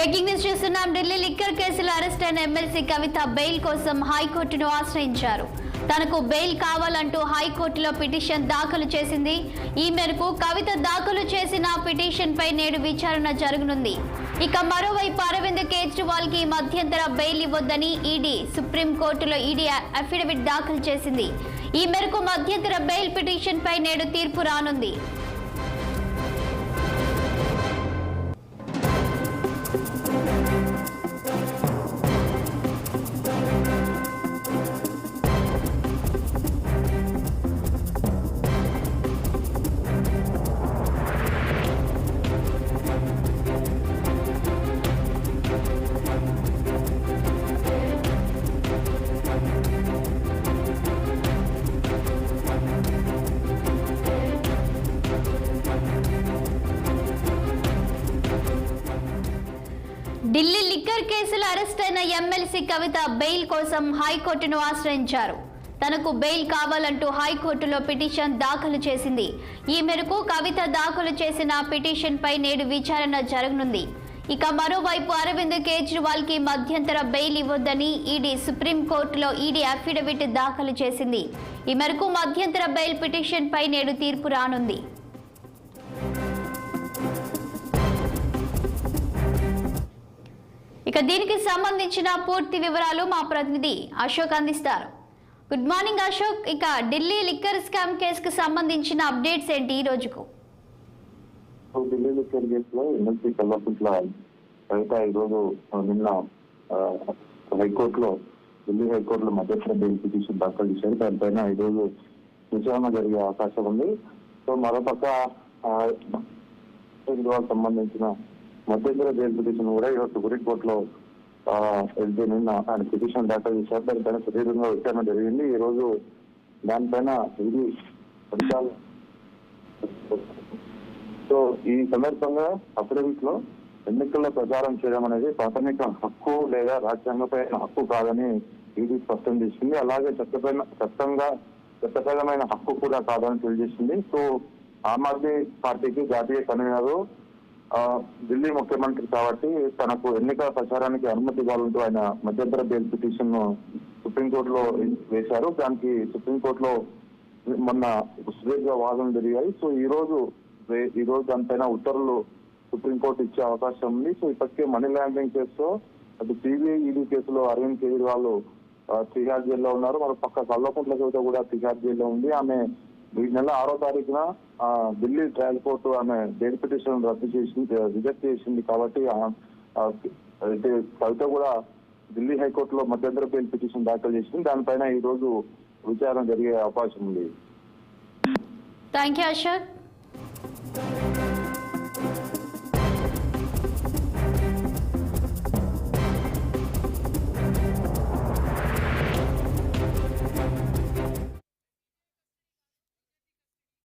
Breaking news చూస్తున్నాం. Delhi liquor కేసులో arrest అయిన ఎమ్మెల్సీ కవిత బెయిల్ కోసం హైకోర్టును ఆశ్రయించారు. తనకు బెయిల్ కావాలంటూ హైకోర్టులో పిటిషన్ దాఖలు చేసింది. ఈ మేరకు కవిత దాఖలు చేసిన పిటిషన్ పై నేడు విచారణ జరగనుంది. ఇక మరోవైపు అరవింద్ కేజ్రీవాల్ కి మధ్యంతర బెయిల్ ఇవ్వొద్దని ఈడీ సుప్రీంకోర్టులో ఈడీ అఫిడవిట్ దాఖలు చేసింది. ఈ మేరకు మధ్యంతర బెయిల్ పిటిషన్ పై నేడు తీర్పు రానుంది. ఢిల్లీ లిక్కర్ కేసులో అరెస్ట్ అయిన ఎమ్మెల్సీ కవిత బెయిల్ కోసం హైకోర్టును ఆశ్రయించారు. తనకు బెయిల్ కావాలంటూ హైకోర్టులో పిటిషన్ దాఖలు చేసింది. ఈ మేరకు కవిత దాఖలు చేసిన పిటిషన్ పై నేడు విచారణ జరగనుంది. ఇక మరోవైపు అరవింద్ కేజ్రీవాల్ కి మధ్యంతర బెయిల్ ఇవ్వొద్దని ఈడీ సుప్రీంకోర్టులో ఈడీ అఫిడవిట్ దాఖలు చేసింది. ఈ మేరకు మధ్యంతర బెయిల్ పిటిషన్ పై నేడు తీర్పు రానుంది. ఇక దీనికి సంబంధించిన పూర్తి వివరాలు మా ప్రతినిధి అశోక్ అందిస్తారు. Good morning Ashok. ఇక ఢిల్లీ లిక్కర్ స్కామ్ కేసుకు సంబంధించిన అప్డేట్స్ ఏంటి ఈ రోజుకు? ఢిల్లీ లిక్కర్ కేసులో ఎమ్మెల్సీ కల్వకుంట్ల కవిత ఈరోజు నిన్న ఢిల్లీ హైకోర్టులో మధ్యంతర బెయిల్ పిటిషన్ దాఖలు చేశారు. దానిపైన ఈరోజు విచారణ జరిగే అవకాశం ఉంది. సో మరోపక్క కేజ్రీవాల్ సంబంధించిన మధ్యంతర బెయిల్ పిటిషన్ కూడా ఈరోజు సుప్రీంకోర్టులో నిన్న ఆయన పిటిషన్ దాఖలు చేశారు. దానిపైన సుదీర్ఘంగా విచారణ జరిగింది. ఈ రోజు దానిపైన ఇది ఫలితాలు. సో ఈ సందర్భంగా అఫిడవిట్ లో ఎన్నికల్లో ప్రచారం చేయడం అనేది ప్రాథమిక హక్కు లేదా రాజ్యాంగపైన హక్కు కాదని ఈడీ స్పష్టం చేసింది. అలాగే చట్టపరమైన హక్కు కూడా కాదని తెలియజేసింది. సో ఆమ్ ఆద్మీ పార్టీకి జాతీయ కన్వీనర్ ఢిల్లీ ముఖ్యమంత్రి కాబట్టి తనకు ఎన్నికల ప్రచారానికి అనుమతి ఇవ్వాలంటూ ఆయన మధ్యంతర బెయిల్ పిటిషన్ సుప్రీంకోర్టులో వేశారు. దానికి సుప్రీంకోర్టులో మొన్న సుదీర్ఘ వాదనలు జరిగాయి. సో ఈ రోజు దానిపైన ఉత్తర్వులు సుప్రీంకోర్టు ఇచ్చే అవకాశం ఉంది. సో ఇప్పటికే మనీ లాండరింగ్ కేసులో అటు సిబిఐ ఈడీ కేసులో అరవింద్ కేజ్రీవాల్ తిహార్ జైల్లో ఉన్నారు. మరో పక్క కల్వకుంట్ల కవిత కూడా తిహార్ జైల్లో ఉంది. ఆమె ఈ నెల 6వ తారీఖున ఢిల్లీ ట్రయల్ కోర్టు ఆమె బెయిల్ పిటిషన్ రిజెక్ట్ చేసింది. కాబట్టి కవిత కూడా ఢిల్లీ హైకోర్టులో మధ్యంతర బెయిల్ పిటిషన్ దాఖలు చేసింది. దానిపైన ఈ రోజు విచారణ జరిగే అవకాశం ఉంది. థాంక్యూ అశోక్.